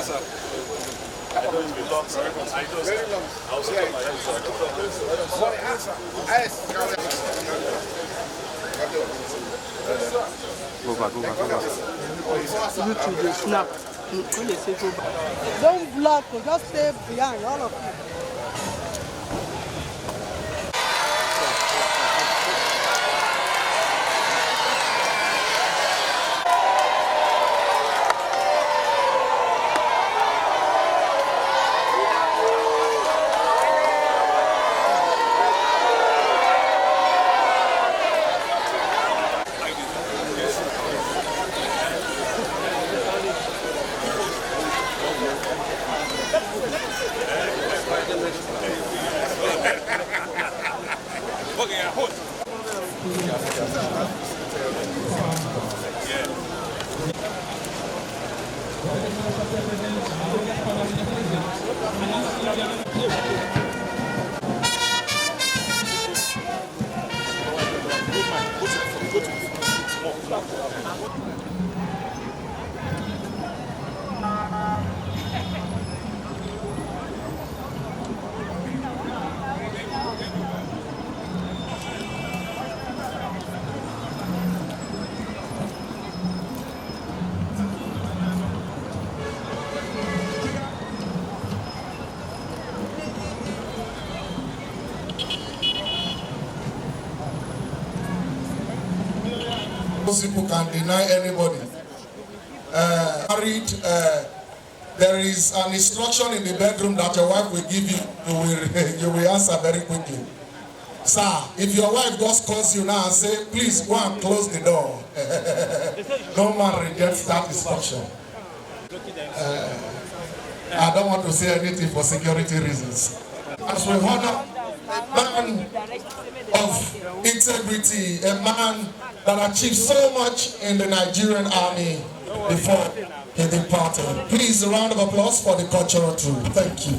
I know it's been long, sir. Very long. I was my Go back. YouTube, they snap. When they say go back. Don't block, just stay behind, all of you. People can deny anybody. There is an instruction in the bedroom that your wife will give you. You will answer very quickly. Sir, if your wife just calls you now and say, please go and close the door. No man rejects that instruction. I don't want to say anything for security reasons. As we honor a man of integrity, a man that achieved so much in the Nigerian army before he departed. Please, a round of applause for the cultural troupe. Thank you.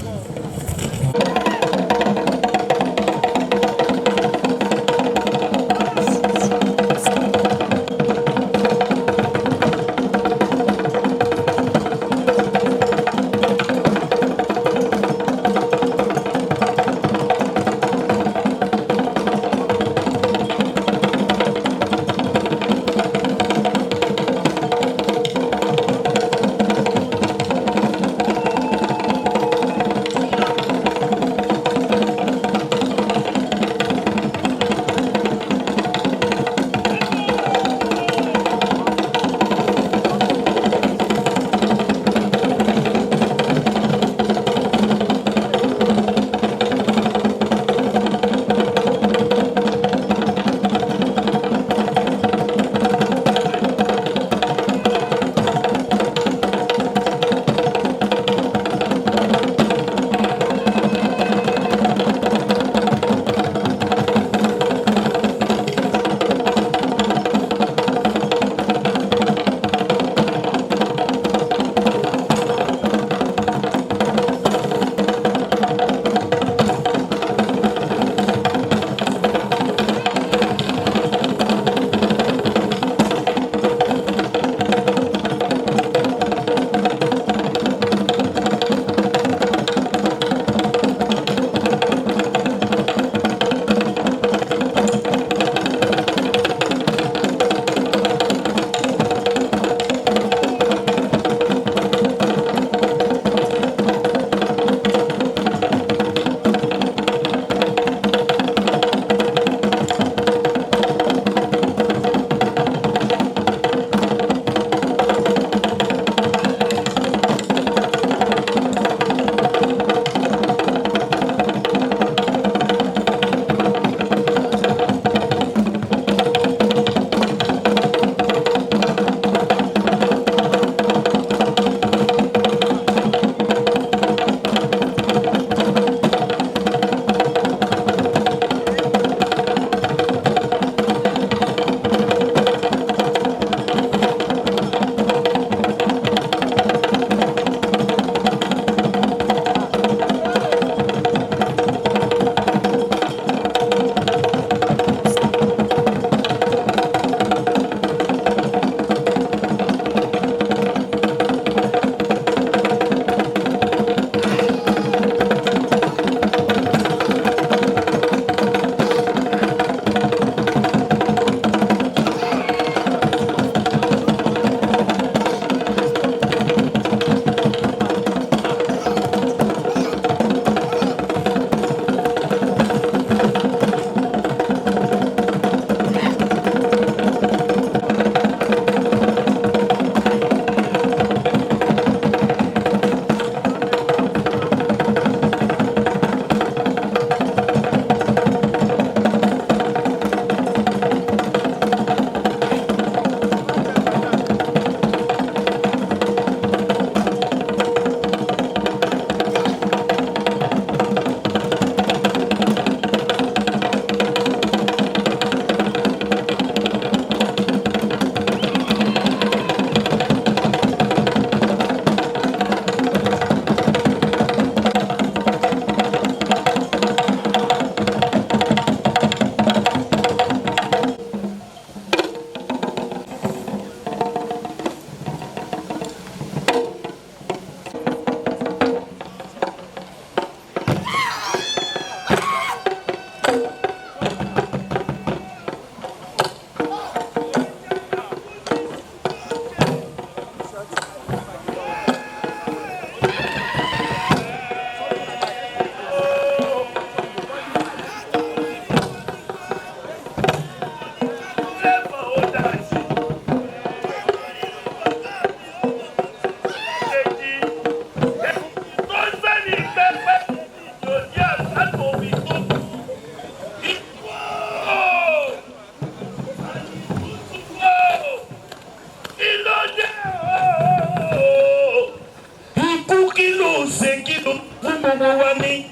gbogbo wa ní.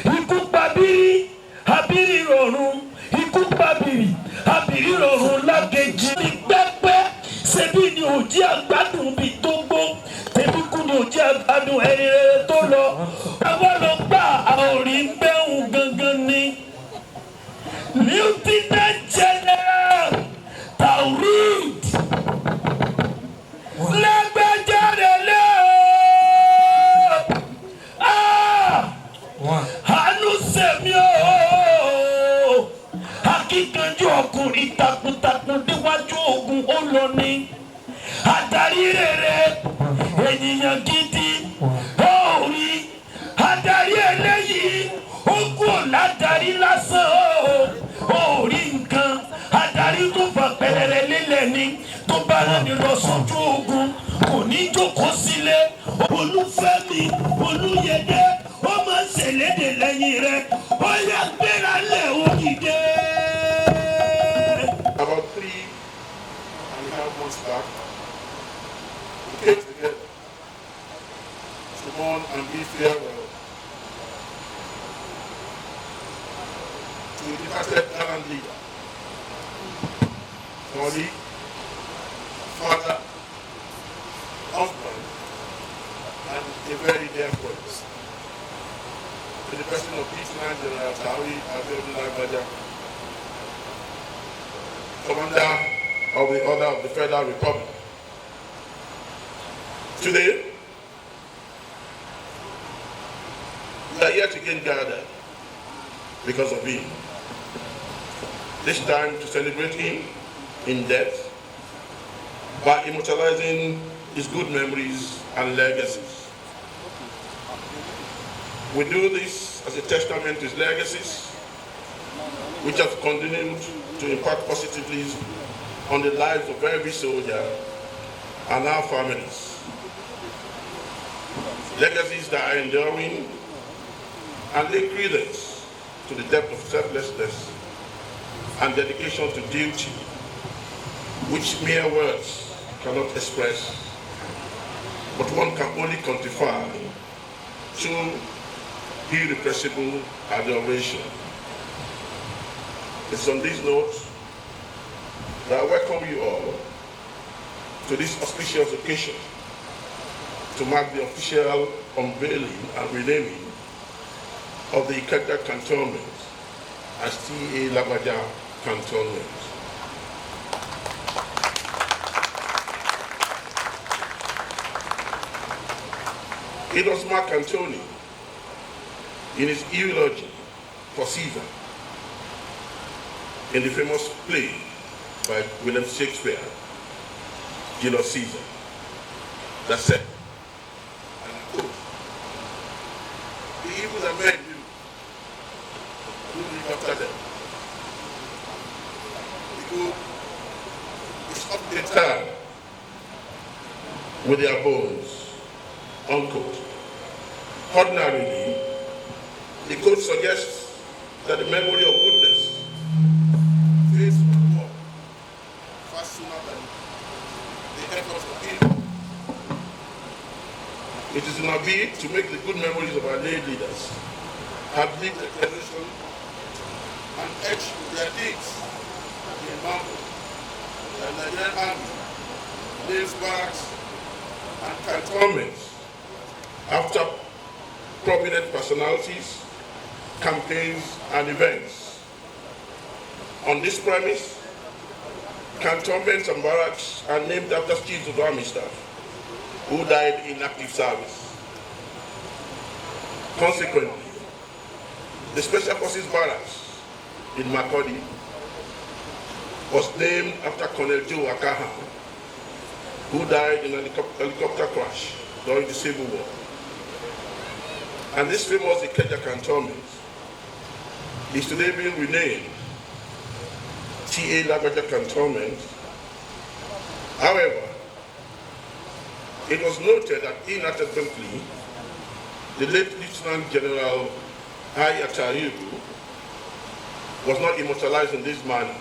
Ikú pabiri abiri rọ̀run, ikú pabiri abiri rọ̀run lákejì. Ní pẹ́pẹ́ ṣebí ni òjì àgbàdùn bí tó gbó, tẹ̀bí kú ni òjì àgbàdùn ẹni rere tó lọ. Àwọn lọ gbà àórí ń bẹ́hùn gangan ni. Lieutenant General Taurid Lagbaja lele àánú sẹ̀mí o, akíkanjú ọkùnrin takuntakun níwájú ogun ó lọ ní. Adarí rere ènìyàn gidi ó rí, adarí eléyìí ó kú ládàrí lásán ó rí nǹkan. Adarí tó fà pẹrẹrẹ lélẹ̀ ni, tó bá rẹni lọ sójú ogun kò ní jókòó sílé. Olúfẹ́mi Oluyede ó máa ń ṣèlédè lẹ́yìn rẹ̀, ó yá gbéra lẹ̀ ó dìde. About 3.5 months back, we came together to mourn and bid farewell to the departed gallant leader, colleague, father, husband, and a very dear friend. To the person of Lieutenant General Lagbaja, Commander of the Order of the Federal Republic. Today, we are yet again gathered because of him. This time to celebrate him in death by immortalizing his good memories and legacies. We do this as a testament to his legacies, which have continued to impact positively on the lives of every soldier and our families. Legacies that are enduring and lay credence to the depth of selflessness and dedication to duty, which mere words cannot express, but one can only quantify through irrepressible adoration. It's on these notes that I welcome you all to this auspicious occasion to mark the official unveiling and renaming of the Ikeja Cantonment as T.A. Lagbaja Cantonment. It was Mark Antony in his eulogy for Caesar in the famous play by William Shakespeare, Julius Caesar, that said, and I quote, "The evil that men do, who live after them, the good is up their time with their bones," unquote. Ordinarily, the quote suggests that the memory of goodness fades from the war far sooner than the efforts of evil. It is in our bid to make the good memories of our late leaders have lived a generation and etched with their deeds the example that the Nigerian Army, names barracks, and cantonments after prominent personalities, campaigns, and events. On this premise, cantonments and barracks are named after chiefs of army staff who died in active service. Consequently, the Special Forces Barracks in Makurdi was named after Colonel Joe Akaha, who died in a helicopter crash during the Civil War. And this famous Ikeja Cantonment is today being renamed T.A. Lagbaja Cantonment. However, it was noted that inadvertently, the late Lieutenant General Ikeja was not immortalized in this manner.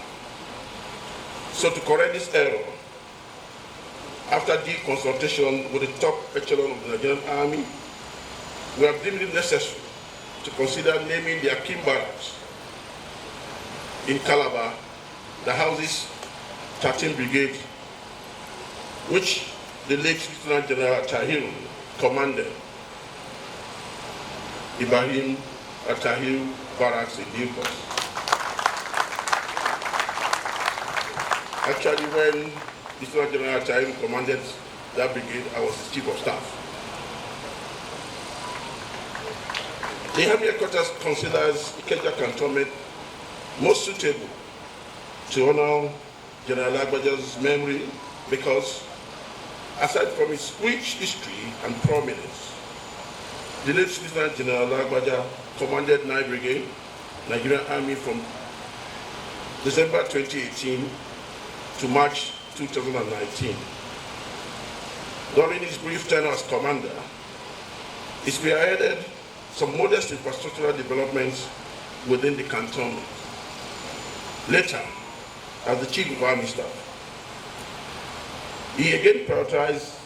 So to correct this error, after deep consultation with the top echelon of the Nigerian Army, we have deemed it necessary to consider naming their King Barracks in Calabar, the houses 13 Brigade, which the late Lieutenant General Tahir commanded, Ibrahim Tahir Barracks in Lagos. Actually, when Lieutenant General Tahir commanded that brigade, I was his chief of staff. The Army Headquarters considers Ikeja Cantonment most suitable to honor General Lagbaja's memory because, aside from its rich history and prominence, the late Lieutenant General Lagbaja commanded 9th Brigade, Nigerian Army from December 2018 to March 2019. During his brief tenure as commander, he spearheaded some modest infrastructural developments within the cantonment. Later, as the Chief of Army Staff, he again prioritized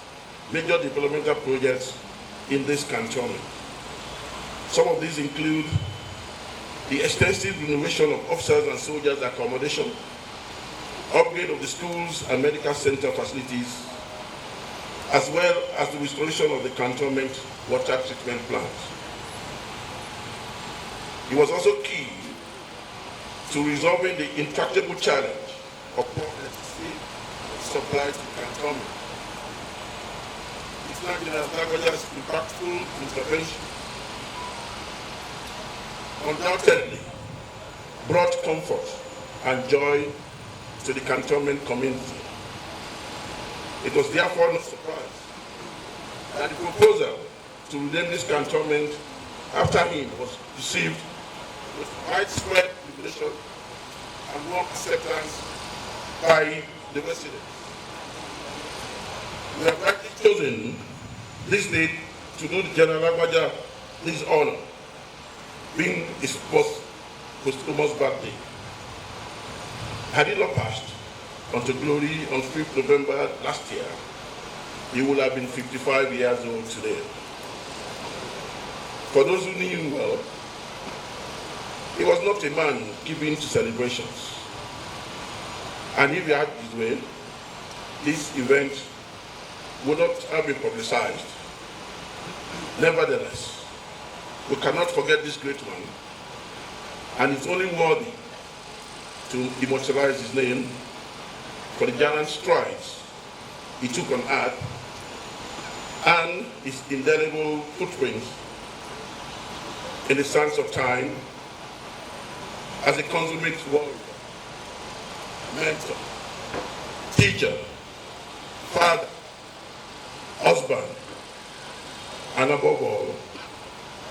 major developmental projects in this cantonment. Some of these include the extensive renovation of officers and soldiers' accommodation, upgrade of the schools and medical center facilities, as well as the restoration of the cantonment water treatment plant. He was also key to resolving the intractable challenge of poor electricity supply to cantonment. Lieutenant General Lagbaja's impactful intervention undoubtedly brought comfort and joy to the cantonment community. It was therefore no surprise that the proposal to rename this cantonment after him was received with widespread jubilation and warm acceptance by the residents. We have rightly chosen this date to do the General Lagbaja this honor, being his posthumous birthday. Had it not passed unto glory on 5th November last year, he would have been 55 years old today. For those who knew him well, he was not a man given to celebrations. And if he had his way, this event would not have been publicized. Nevertheless, we cannot forget this great man, and it's only worthy to immortalize his name for the gallant strides he took on earth and his indelible footprints in the sands of time as a consummate warrior, mentor, teacher, father, husband, and above all,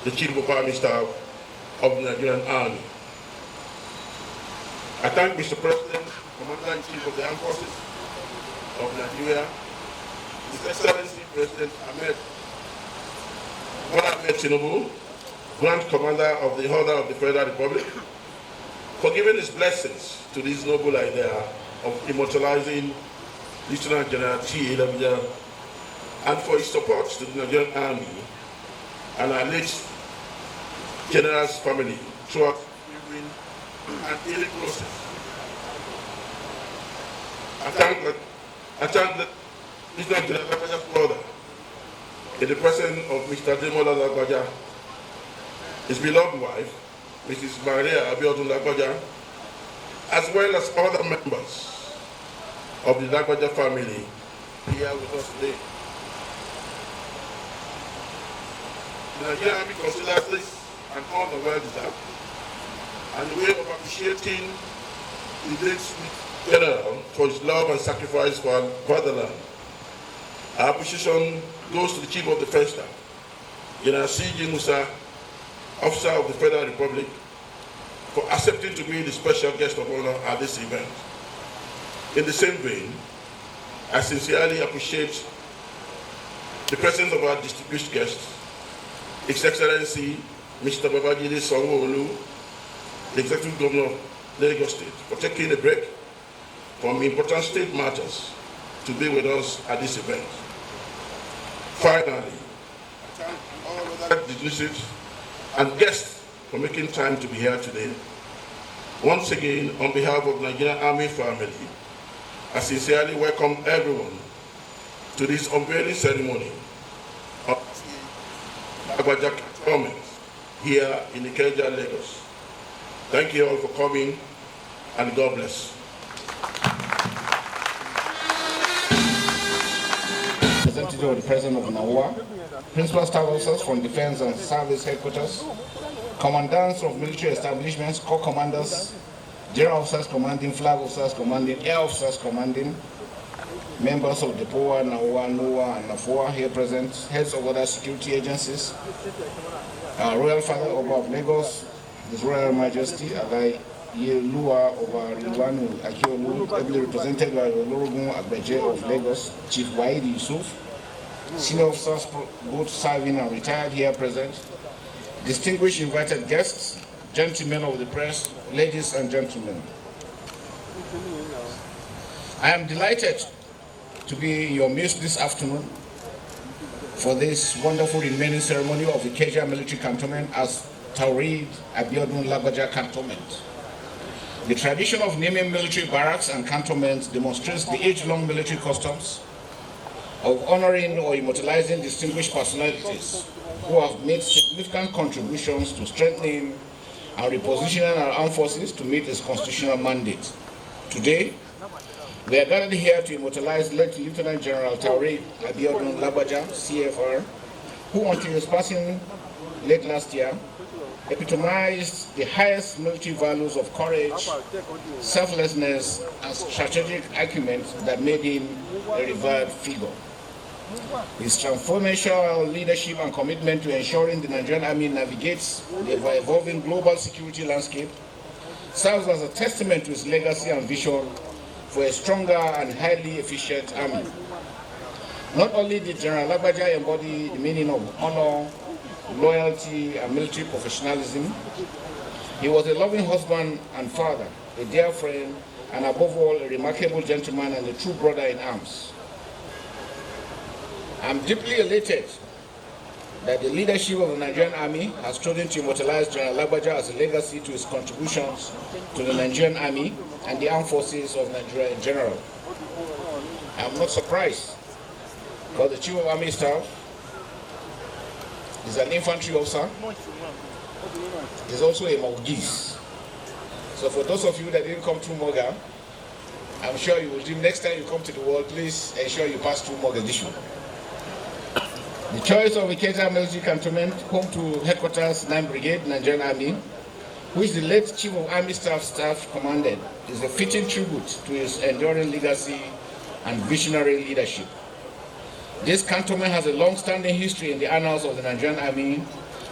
the Chief of Army Staff of the Nigerian Army. I thank Mr. President, Commander-in-Chief of the Armed Forces of Nigeria, His Excellency President Ahmed Tinubu, Grand Commander of the Order of the Federal Republic, for giving his blessings to this noble idea of immortalizing Lieutenant General T.A. Lagbaja, and for his support to the Nigerian Army and our late General's family throughout the and healing process. I thank the Lieutenant General Lagbaja's brother, in the presence of Mr. Demola Lagbaja, his beloved wife, Mrs. Maria Abiodun Lagbaja, as well as other members of the Lagbaja family here with us today. The Nigerian Army considers this an honor well deserved, and a way of appreciating the late General for his love and sacrifice for our fatherland. Our appreciation goes to the Chief of Defense Staff, General C.J. Musa, Officer of the Federal Republic, for accepting to be the special guest of honor at this event. In the same vein, I sincerely appreciate the presence of our distinguished guests, His Excellency Mr. Babajide Sanwo-Olu, the Executive Governor of Lagos State, for taking a break from important state matters to be with us at this event. Finally, I thank all other dignitaries and guests for making time to be here today. Once again, on behalf of the Nigerian Army family, I sincerely welcome everyone to this unveiling ceremony of Lagbaja Cantonment here in Ikeja, Lagos. Thank you all for coming, and God bless. Representative of the President of Nawa, Principal Staff Officers from Defense and Service Headquarters, Commandants of Military Establishments, Corps Commanders, General Officers Commanding, Flag Officers Commanding, Air Officers Commanding, members of the POA, Nawa, NOA, and NAFOA here present, heads of other security agencies, our Royal Father Oba of Lagos, His Royal Majesty, Agai Yelua of Rilwanu Akiolu, ably represented by Olorogun Agbeje of Lagos, Chief Waidi Yusuf, senior officers both serving and retired here present, distinguished invited guests, gentlemen of the press, ladies and gentlemen. I am delighted to be in your midst this afternoon for this wonderful remaining ceremony of the Ikeja military cantonment as Taurid Abiodun Lagbaja Cantonment. The tradition of naming military barracks and cantonments demonstrates the age-long military customs of honoring or immortalizing distinguished personalities who have made significant contributions to strengthening and repositioning our armed forces to meet its constitutional mandate. Today, we are gathered here to immortalize late Lieutenant General Taurid Abiodun Lagbaja, CFR, who until his passing late last year, epitomized the highest military values of courage, selflessness, and strategic acumen that made him a revered figure. His transformational leadership and commitment to ensuring the Nigerian Army navigates the evolving global security landscape serves as a testament to his legacy and vision for a stronger and highly efficient army. Not only did General Lagbaja embody the meaning of honor, loyalty, and military professionalism, he was a loving husband and father, a dear friend, and above all, a remarkable gentleman and a true brother in arms. I'm deeply elated that the leadership of the Nigerian Army has chosen to immortalize General Lagbaja as a legacy to his contributions to the Nigerian Army and the armed forces of Nigeria in general. I'm not surprised, because the Chief of Army Staff is an infantry officer. He's also a Maltese. So for those of you that didn't come through Moga, I'm sure you will do. Next time you come to the world, please ensure you pass through Mogadishu. The choice of Ikeja military cantonment, home to headquarters 9th Brigade, Nigerian Army, which the late Chief of Army Staff commanded, is a fitting tribute to his enduring legacy and visionary leadership. This cantonment has a long-standing history in the annals of the Nigerian Army,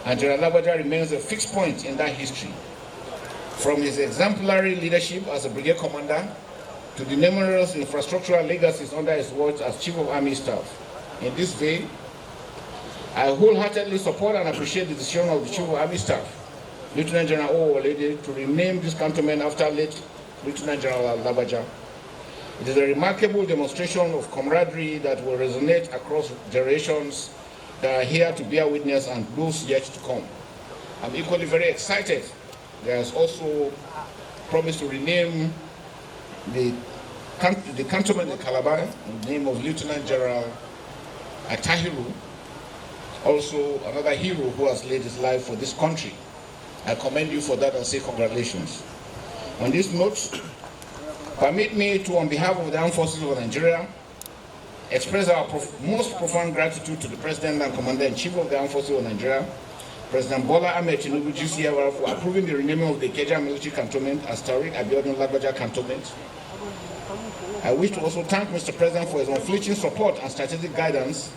and General Lagbaja remains a fixed point in that history. From his exemplary leadership as a brigade commander to the numerous infrastructural legacies under his watch as Chief of Army Staff. In this vein, I wholeheartedly support and appreciate the decision of the Chief of Army Staff, Lieutenant General Oluyede, to rename this cantonment after late Lieutenant General Lagbaja. It is a remarkable demonstration of camaraderie that will resonate across generations that are here to bear witness and those yet to come. I'm equally very excited. There is also promise to rename the cantonment in Calabar in the name of Lieutenant General Atahiru, also another hero who has laid his life for this country. I commend you for that and say congratulations. On this note, permit me to, on behalf of the Armed Forces of Nigeria, express our most profound gratitude to the President and Commander-in-Chief of the Armed Forces of Nigeria, President Bola Ahmed Tinubu GCFR, for approving the renaming of the Ikeja military cantonment as Taurid Abiodun Lagbaja Cantonment. I wish to also thank Mr. President for his unflinching support and strategic guidance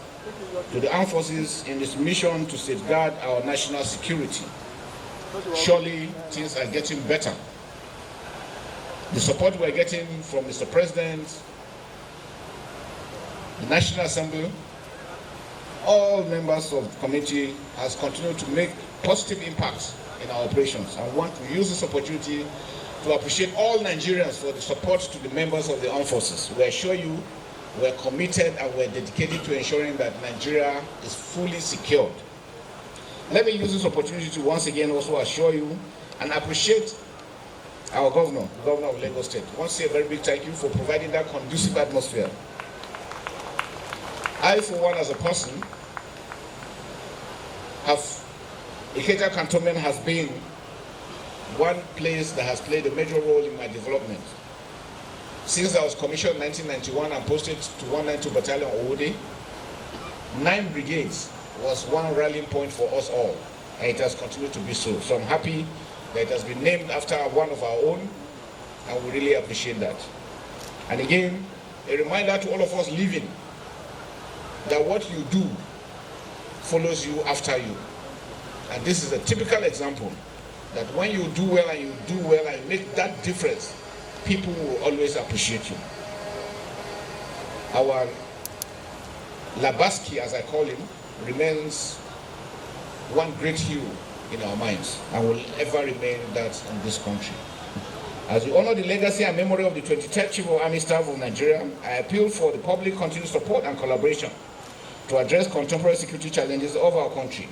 to the armed forces in its mission to safeguard our national security. Surely things are getting better. The support we're getting from Mr. President, the National Assembly, all members of the committee has continued to make positive impacts in our operations. I want to use this opportunity to appreciate all Nigerians for the support to the members of the armed forces. We assure you we're committed and we're dedicated to ensuring that Nigeria is fully secured. Let me use this opportunity to once again also assure you and appreciate our governor of Lagos State. I want to say a very big thank you for providing that conducive atmosphere. I, for one, as a person, Ikeja Cantonment has been one place that has played a major role in my development. Since I was commissioned in 1991 and posted to 192 Battalion Oluyede, 9 brigades was one rallying point for us all, and it has continued to be so. So I'm happy that it has been named after one of our own, and we really appreciate that. And again, a reminder to all of us living that what you do follows you after you. And this is a typical example that when you do well and you make that difference, people will always appreciate you. Our Labaski, as I call him, remains one great hero in our minds and will ever remain that in this country. As we honor the legacy and memory of the 23rd Chief of Army Staff of Nigeria, I appeal for the public continued support and collaboration to address contemporary security challenges of our country.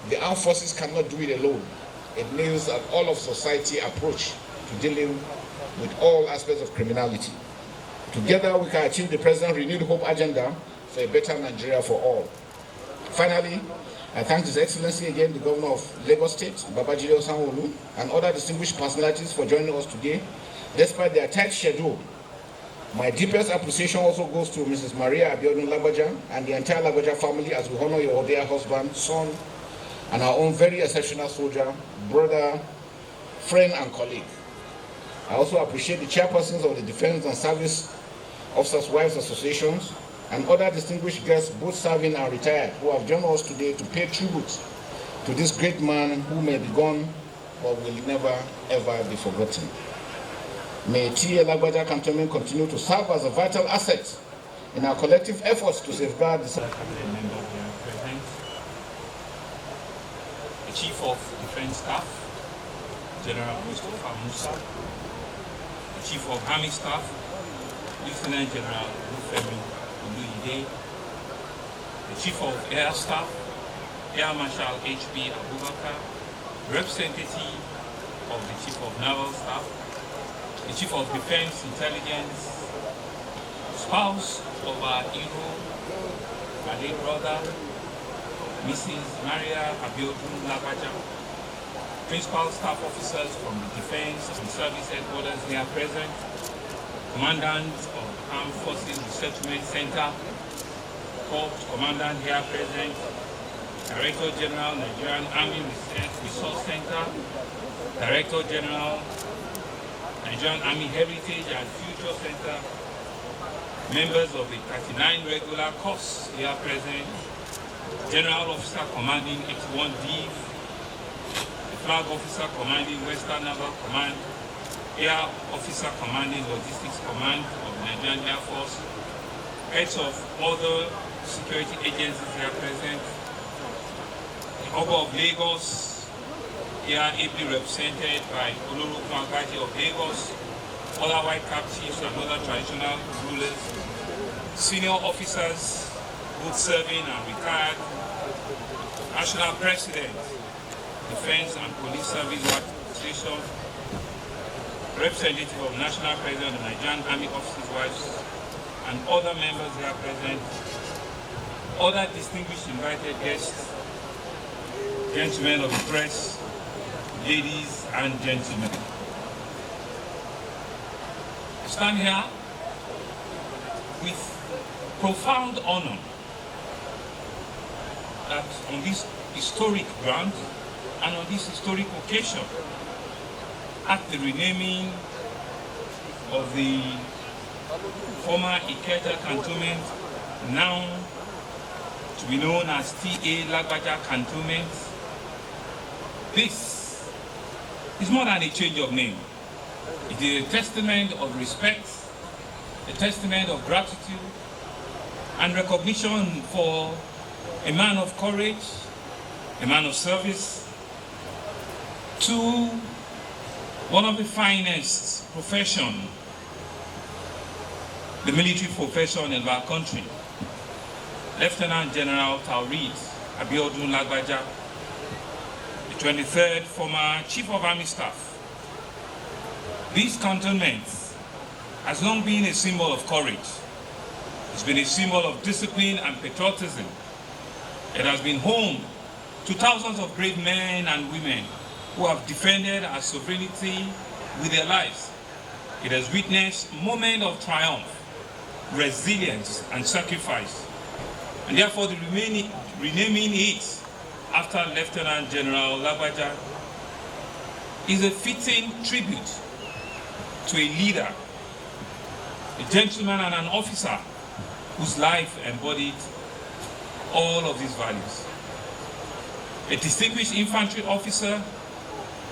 The armed forces cannot do it alone. It needs an all-of-society approach to dealing with all aspects of criminality. Together, we can achieve the President's renewed hope agenda for a better Nigeria for all. Finally, I thank His Excellency again, the Governor of Lagos State, Sanwo-Olu, and other distinguished personalities for joining us today, despite their tight schedule. My deepest appreciation also goes to Mrs. Maria Abiodun Lagbaja and the entire Lagbaja family as we honor your dear husband, son, and our own very exceptional soldier, brother, friend, and colleague. I also appreciate the chairpersons of the Defense and Service Officers' Wives Associations and other distinguished guests, both serving and retired, who have joined us today to pay tribute to this great man who may be gone but will never, ever be forgotten. May T.A. Lagbaja Cantonment continue to serve as a vital asset in our collective efforts to safeguard the Chief of Defense Staff, General Musa, the Chief of Army Staff, Lieutenant General Oluyede, the Chief of Air Staff, Air Marshal H.B. Abubakar, representative of the Chief of Naval Staff, the Chief of Defense Intelligence, spouse of our hero, my late brother, Mrs. Maria Abiodun Lagbaja, principal staff officers from the Defense and Service Headquarters here present, commandants of Armed Forces Resettlement Center, Corps Commandant here present, Director General, Nigerian Army Resource Center, Director General, Nigerian Army Heritage and Future Center, members of the 39 regular corps here present, General Officer Commanding 81 DIV, the Flag Officer Commanding Western Naval Command, Air Officer Commanding Logistics Command of the Nigerian Air Force, heads of other security agencies here present, the Oba of Lagos, here ably represented by Oluyede of Lagos, other white cap chiefs and other traditional rulers, senior officers, both serving and retired, National President, Defense and Police Service Administration, representative of National President of the Nigerian Army Officers' Wives, and other members here present, other distinguished invited guests, gentlemen of the press, ladies and gentlemen. I stand here with profound honor that on this historic ground and on this historic occasion, at the renaming of the former Ikeja Cantonment, now to be known as T.A. Lagbaja Cantonment, this is more than a change of name. It is a testament of respect, a testament of gratitude, and recognition for a man of courage, a man of service, to one of the finest profession, the military profession in our country, Lieutenant General Taoreed Abiodun Lagbaja, 23rd former Chief of Army Staff. This cantonment has long been a symbol of courage. It's been a symbol of discipline and patriotism. It has been home to thousands of brave men and women who have defended our sovereignty with their lives. It has witnessed moments of triumph, resilience, and sacrifice. And therefore, the renaming it after Lieutenant General Lagbaja is a fitting tribute to a leader, a gentleman, and an officer whose life embodied all of these values. A distinguished infantry officer,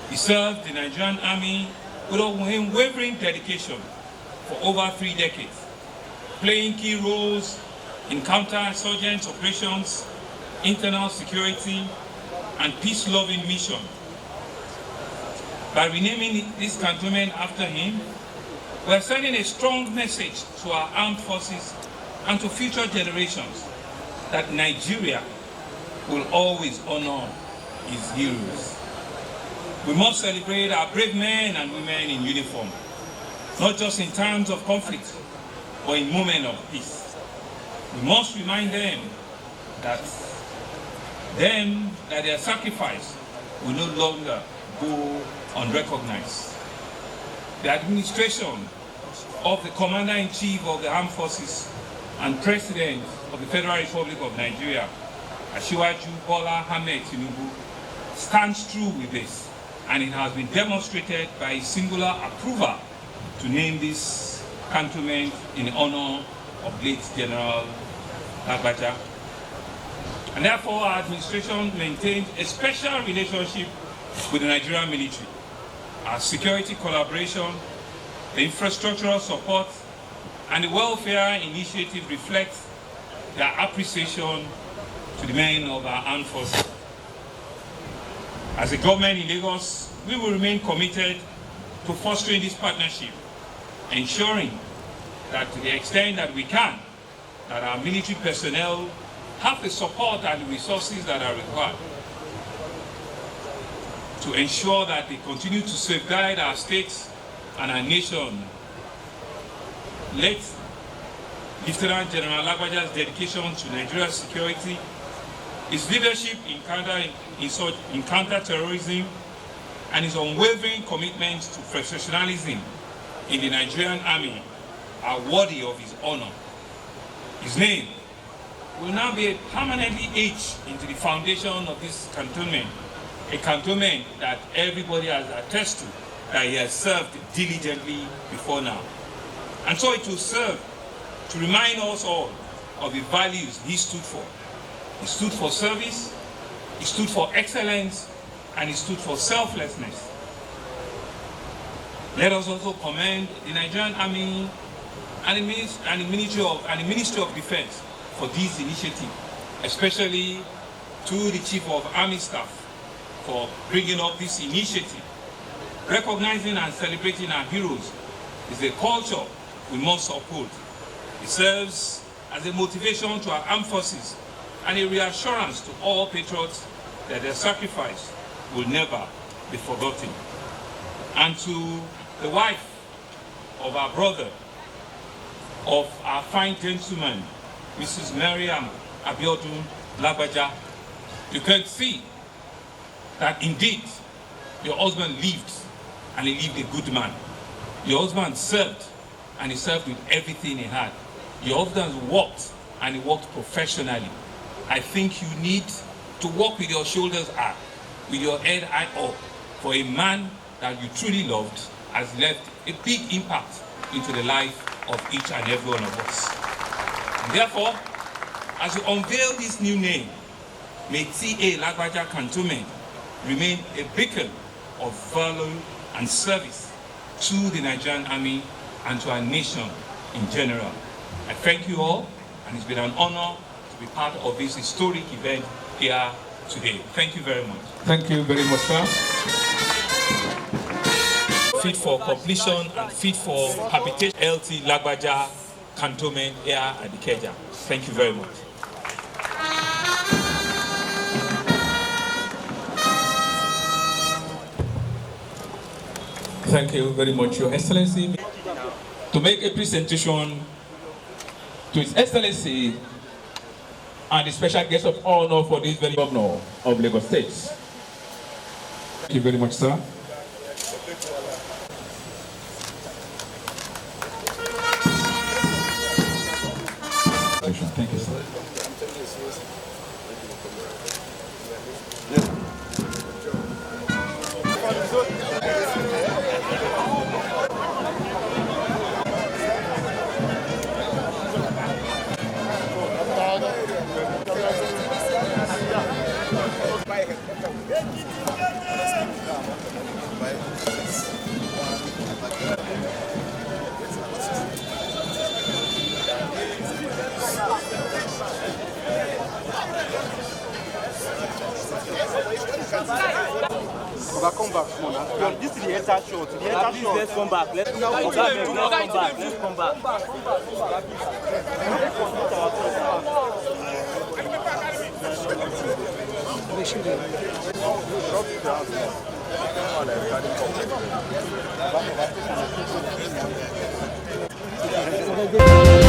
he served the Nigerian Army with unwavering dedication for over 3 decades, playing key roles in counter-insurgent operations, internal security, and peace-loving mission. By renaming this cantonment after him, we are sending a strong message to our armed forces and to future generations that Nigeria will always honor its heroes. We must celebrate our brave men and women in uniform, not just in times of conflict, but in moments of peace. We must remind them that their sacrifice will no longer go unrecognized. The administration of the Commander-in-Chief of the Armed Forces and President of the Federal Republic of Nigeria, Asiwaju Bola Ahmed Tinubu, stands true with this, and it has been demonstrated by a singular approval to name this cantonment in honor of late General Lagbaja. And therefore, our administration maintains a special relationship with the Nigerian military. Our security collaboration, the infrastructural support, and the welfare initiative reflect their appreciation to the men of our armed forces. As a government in Lagos, we will remain committed to fostering this partnership, ensuring that to the extent that we can, that our military personnel have the support and the resources that are required to ensure that they continue to safeguard our states and our nation. Let Lieutenant General Lagbaja's dedication to Nigeria's security, his leadership in counter-terrorism, and his unwavering commitment to professionalism in the Nigerian Army are worthy of his honor. His name will now be permanently etched into the foundation of this cantonment, a cantonment that everybody has attested to that he has served diligently before now. And so it will serve to remind us all of the values he stood for. He stood for service, he stood for excellence, and he stood for selflessness. Let us also commend the Nigerian Army and the Ministry of Defense for this initiative, especially to the Chief of Army Staff for bringing up this initiative. Recognizing and celebrating our heroes is a culture we must uphold. It serves as a motivation to our armed forces and a reassurance to all patriots that their sacrifice will never be forgotten. And to the wife of our brother, of our fine gentleman, Mrs. Mariam Abiodun Lagbaja, you can see that indeed your husband lived, and he lived a good man. Your husband served, and he served with everything he had. Your husband worked, and he worked professionally. I think you need to walk with your shoulders up, with your head high up, for a man that you truly loved has left a big impact into the life of each and every one of us. And therefore, as you unveil this new name, may T.A. Lagbaja Cantonment remain a beacon of value and service to the Nigerian Army and to our nation in general. I thank you all, and it's been an honor to be part of this historic event here today. Thank you very much. Thank you very much, sir. Fit for completion and fit for habitation, LT Lagbaja Cantonment here at Ikeja. Thank you very much. Thank you very much, Your Excellency. To make a presentation to His Excellency and the special guest of honor for this very governor of Lagos State. Thank you very much, sir. Thank you, sir. Come back, come on. This is the enter shot. The enter shot. Let's come back. Let's come back. Let's come back. Let's come back.